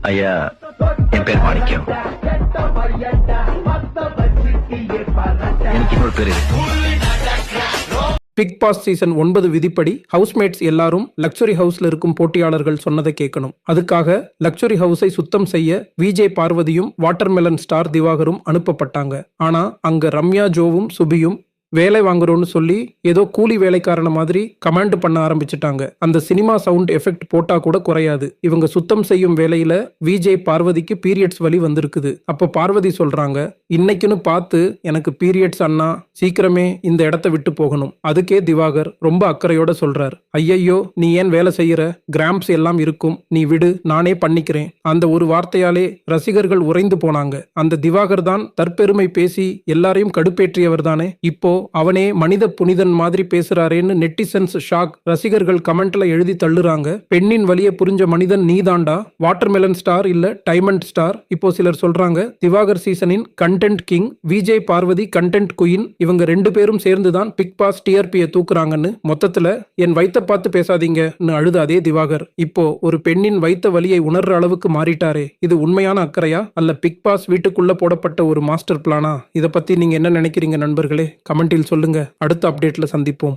ஐயா, என் பேர் மாணிக்கம். எனக்கு இன்னொரு பேர் இருக்கு. பிக் பாஸ் சீசன் 9 விதிப்படி ஹவுஸ்மேட்ஸ் எல்லாரும் லக்ஸுரி ஹவுஸ்ல இருக்கும் போட்டியாளர்கள் சொன்னதை கேட்கணும். அதுக்காக லக்ஸுரி ஹவுஸை சுத்தம் செய்ய விஜய் பார்வதியும் வாட்டர்மெலன் ஸ்டார் திவாகரும் அனுப்பப்பட்டாங்க. ஆனா அங்க ரம்யா, ஜோவும் சுபியும் வேலை வாங்குறோன்னு சொல்லி ஏதோ கூலி வேலைக்காரன மாதிரி கமாண்ட் பண்ண ஆரம்பிச்சிட்டாங்க. அந்த சினிமா சவுண்ட் எஃபெக்ட் போட்டா கூட குறையாது. இவங்க சுத்தம் செய்யும் வேலையில விஜய் பார்வதிக்கு பீரியட்ஸ் வலி வந்திருக்குது. அப்போ பார்வதி சொல்றாங்க, இன்னைக்குன்னு பார்த்து எனக்கு பீரியட்ஸ் அண்ணா, சீக்கிரமே இந்த இடத்த விட்டு போகணும். அதுக்கே திவாகர் ரொம்ப அக்கறையோட சொல்றார், ஐயையோ நீ ஏன் வேலை செய்யற, கிராம்ஸ் எல்லாம் இருக்கும், நீ விடு, நானே பண்ணிக்கிறேன். அந்த ஒரு வார்த்தையாலே ரசிகர்கள் உறைந்து போனாங்க. அந்த திவாகர் தான் தற்பெருமை பேசி எல்லாரையும் கடுப்பேற்றியவர் தானே. இப்போ அவனே மனித புனிதன் மாதிரி பேசுறாரேன்னு நெட்டிசன்ஸ் ஷாக். ரசிகர்கள் கமெண்ட்ல எழுதி தள்ளுறாங்க, பெண்ணின் வலியை புரிஞ்ச மனிதன் நீதாண்டா, வாட்டர்மெலன் ஸ்டார் இல்ல டைமண்ட் ஸ்டார். இப்போ சிலர் சொல்றாங்க, திவாகர் சீசனின் content king, Vijay Parvathy content queen, இவங்க 2 பேரும் சேர்ந்துதான் பிக் பாஸ் டிஆர்பியை தூக்குறாங்கன்னு. மொத்தத்துல என் வயித்தை பார்த்து பேசாதீங்கன்னு அழுத அதே திவாகர் இப்போ ஒரு பெண்ணின் வைத்த வலியை உணர்ற அளவுக்கு மாறிட்டாரே. இது உண்மையான அக்கறையா அல்ல பிக் பாஸ் வீட்டுக்குள்ள போடப்பட்ட ஒரு மாஸ்டர் பிளானா? இதை பத்தி நீங்க என்ன நினைக்கிறீங்க நண்பர்களே? கமெண்டில் சொல்லுங்க. அடுத்த அப்டேட்ல சந்திப்போம்.